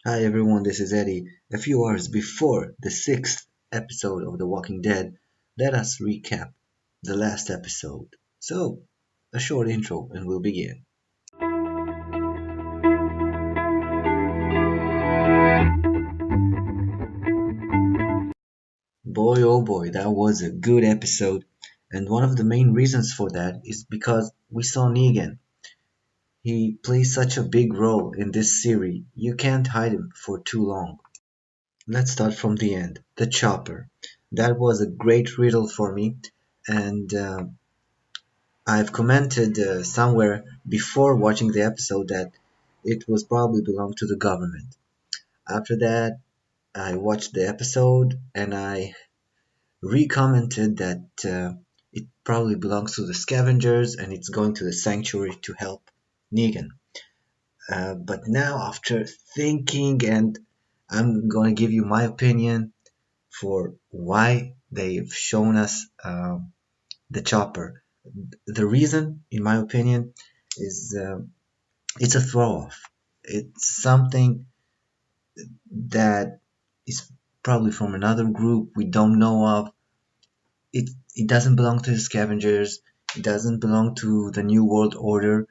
Hi everyone, this is Eddie. A few hours before the sixth episode of The Walking Dead, let us recap the last episode. So, a short intro and we'll begin. Boy oh boy, that was a good episode, and one of the main reasons for that is because we saw Negan. He plays such a big role in this series, you can't hide him for too long. Let's start from the end. The chopper. That was a great riddle for me, and I've commented somewhere before watching the episode that it was probably belonged to the government. After that, I watched the episode and I re-commented that it probably belongs to the scavengers and it's going to the sanctuary to help Negan. But now, after thinking, and I'm going to give you my opinion for why they've shown us the chopper. The reason, in my opinion, is it's a throw off. It's something that is probably from another group we don't know of. It doesn't belong to the scavengers. It doesn't belong to the New World Order.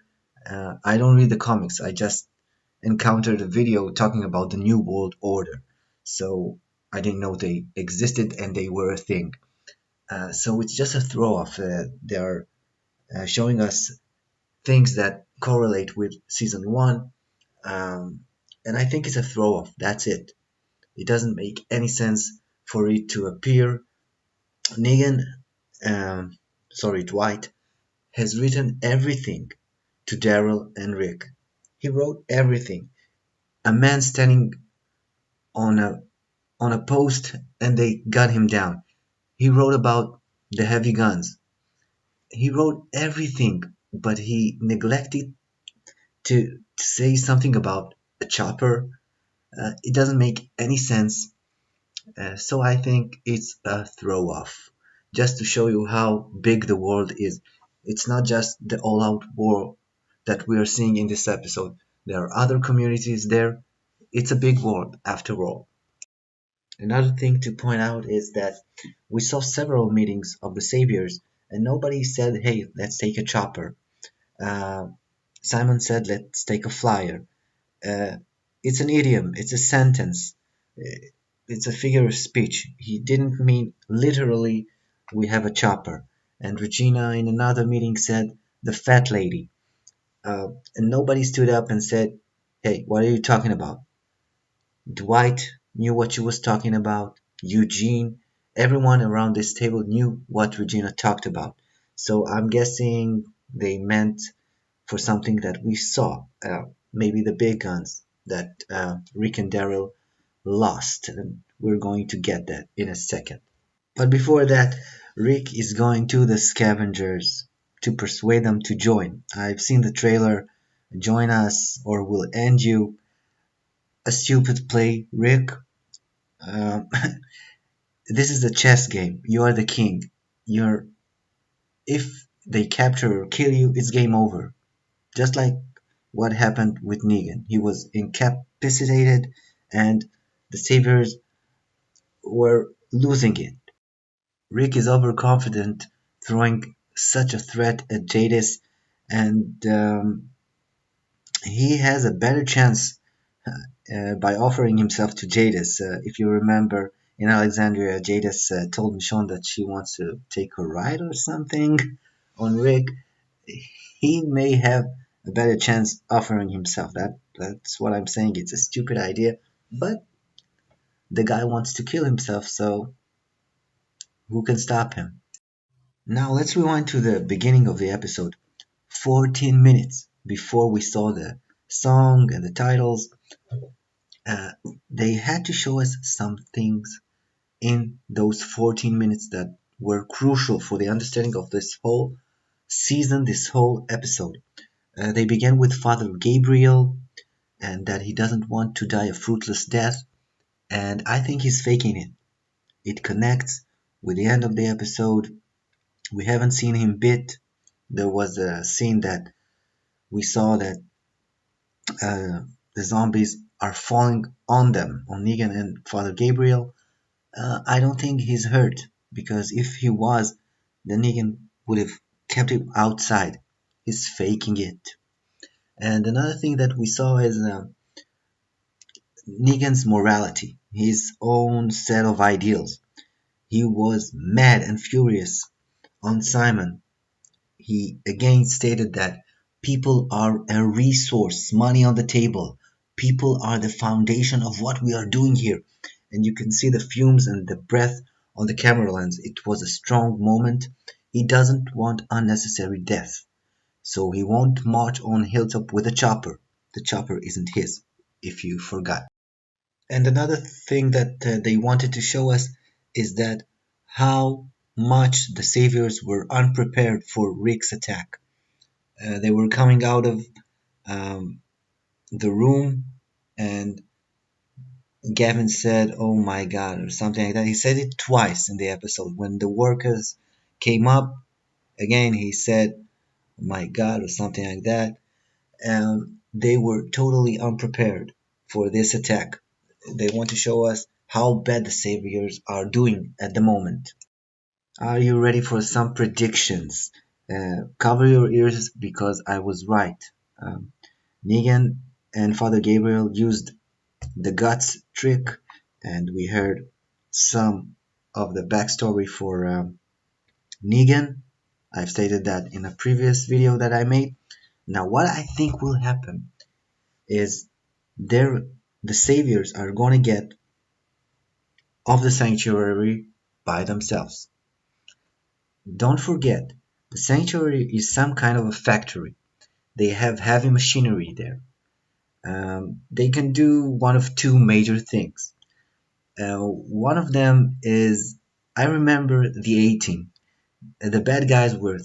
I don't read the comics. I just encountered a video talking about the New World Order. So I didn't know they existed and they were a thing. So it's just a throw off. They are showing us things that correlate with season one. And I think it's a throw off. That's it. It doesn't make any sense for it to appear. Negan, Dwight, has written everything to Daryl and Rick. He wrote everything. A man standing on a post and they got him down. He wrote about the heavy guns. He wrote everything, but he neglected to say something about a chopper. It doesn't make any sense. So I think it's a throw off. Just to show you how big the world is. It's not just the all out war that we are seeing in this episode. There are other communities there. It's a big world after all. Another thing to point out is that we saw several meetings of the saviors and nobody said, hey, let's take a chopper. Uh, Simon said, let's take a flyer. Uh, it's an idiom, it's a sentence, it's a figure of speech. He didn't mean literally, we have a chopper. And Regina in another meeting said, the fat lady. And nobody stood up and said, hey, what are you talking about? Dwight knew what she was talking about. Eugene, everyone around this table knew what Regina talked about. So I'm guessing they meant for something that we saw, maybe the big guns that Rick and Daryl lost, and we're going to get that in a second. But before that, Rick is going to the scavengers to persuade them to join. I've seen the trailer. Join us or we'll end you. A stupid play, Rick. Um, this is a chess game. You are the king. You're if they capture or kill you, it's game over. Just like what happened with Negan. He was incapacitated and the saviors were losing it. Rick is overconfident, throwing such a threat at Jadis, and he has a better chance by offering himself to Jadis. If you remember, in Alexandria, Jadis told Michonne that she wants to take a ride or something on Rick. He may have a better chance offering himself. That's what I'm saying. It's a stupid idea, but the guy wants to kill himself, so who can stop him? Now let's rewind to the beginning of the episode. 14 minutes before we saw the song and the titles, uh, they had to show us some things in those 14 minutes that were crucial for the understanding of this whole season, this whole episode. They began with Father Gabriel and that he doesn't want to die a fruitless death, and I think he's faking it. It connects with the end of the episode. We haven't seen him bit. There was a scene that we saw that the zombies are falling on them, on Negan and Father Gabriel. I don't think he's hurt because if he was, then Negan would have kept him outside. He's faking it. And another thing that we saw is Negan's morality, his own set of ideals. He was mad and furious on Simon. He again stated that people are a resource, money on the table. People are the foundation of what we are doing here. And you can see the fumes and the breath on the camera lens. It was a strong moment. He doesn't want unnecessary death. So he won't march on Hilltop with a chopper. The chopper isn't his, if you forgot. And another thing that they wanted to show us is that how much the saviors were unprepared for Rick's attack. They were coming out of um, the room, and Gavin said, "Oh my God," or something like that. He said it twice in the episode. When the workers came up, again he said, "Oh my God," or something like that. They were totally unprepared for this attack. They want to show us how bad the Saviors are doing at the moment. Are you ready for some predictions? Cover your ears because I was right. Um, Negan and Father Gabriel used the guts trick, and we heard some of the backstory for Negan. I've stated that in a previous video that I made. Now, what I think will happen is there the saviors are going to get off the sanctuary by themselves. Don't forget, the sanctuary is some kind of a factory. They have heavy machinery there. They can do one of two major things. One of them is, I remember the 18. The bad guys were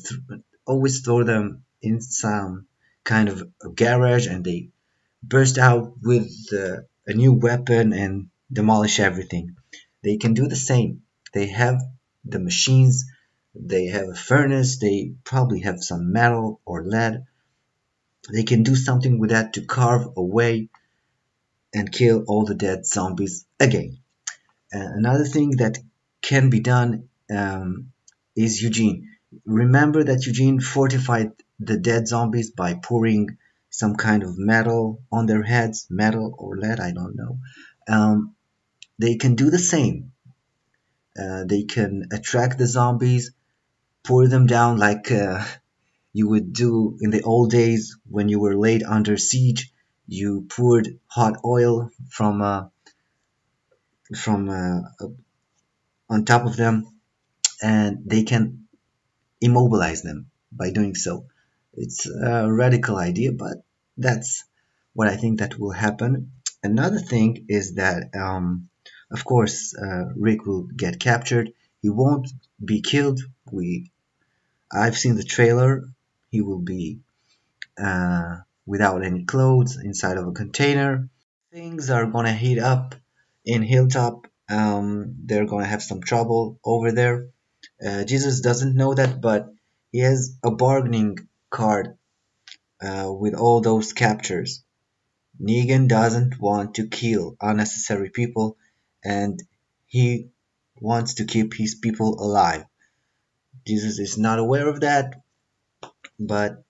always throw them in some kind of a garage and they burst out with a new weapon and demolish everything. They can do the same. They have the machines, they have a furnace, they probably have some metal or lead. They can do something with that to carve away and kill all the dead zombies again. Another thing that can be done is Eugene. Remember that Eugene fortified the dead zombies by pouring some kind of metal on their heads, metal or lead, I don't know. Um, they can do the same. They can attract the zombies, pour them down like you would do in the old days when you were laid under siege. You poured hot oil from on top of them, and they can immobilize them by doing so. It's a radical idea, but that's what I think that will happen. Another thing is that, of course, Rick will get captured. He won't be killed. I've seen the trailer. He will be without any clothes inside of a container. Things are gonna heat up in Hilltop. They're gonna have some trouble over there. Jesus doesn't know that, but he has a bargaining card with all those captures. Negan doesn't want to kill unnecessary people, and he wants to keep his people alive. Jesus is not aware of that, but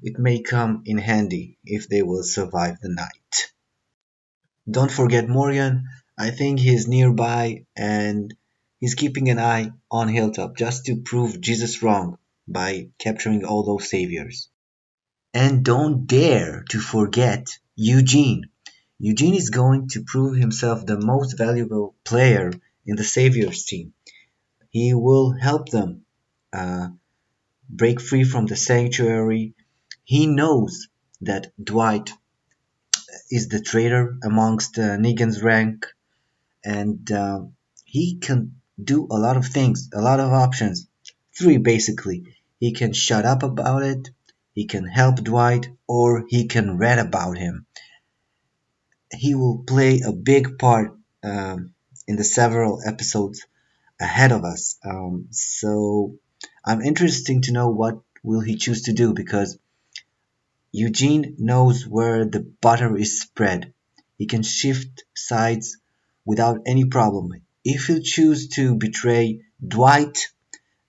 it may come in handy if they will survive the night. Don't forget Morgan. I think he's nearby and he's keeping an eye on Hilltop just to prove Jesus wrong by capturing all those saviors. And don't dare to forget Eugene. Eugene is going to prove himself the most valuable player in the Saviors team. He will help them uh, break free from the sanctuary. He knows that Dwight is the traitor amongst Negan's rank, and he can do a lot of things, a lot of options. Three basically. He can shut up about it, he can help Dwight, or he can read about him. He will play a big part in the several episodes ahead of us. So I'm interested to know what will he choose to do because Eugene knows where the butter is spread. He can shift sides without any problem. If he'll choose to betray Dwight,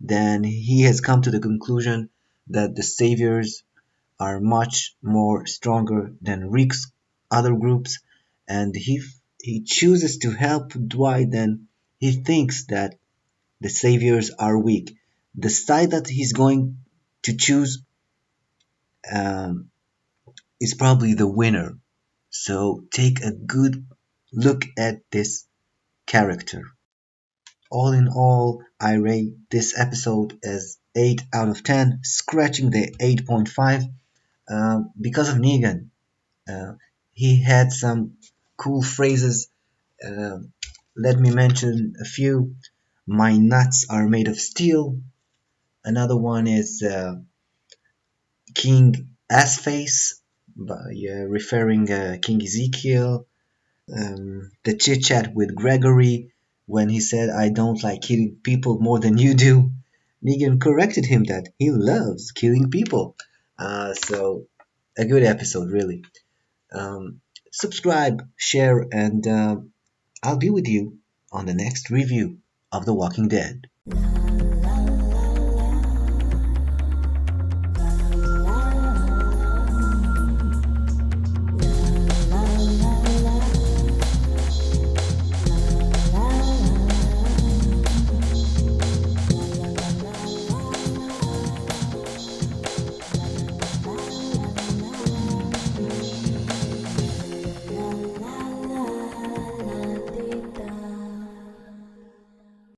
then he has come to the conclusion that the saviors are much more stronger than Rick's other groups, and if he chooses to help Dwight, then he thinks that the saviors are weak. The side that he's going to choose um, is probably the winner. So take a good look at this character. All in all, I rate this episode as 8 out of 10, scratching the 8.5 because of Negan. Uh, he had some cool phrases. Uh, Let me mention a few. My nuts are made of steel. Another one is King Assface, by referring King Ezekiel. The chit chat with Gregory when he said, I don't like killing people more than you do. Negan corrected him that he loves killing people. So, a good episode, really. Subscribe, share, and I'll be with you on the next review of The Walking Dead.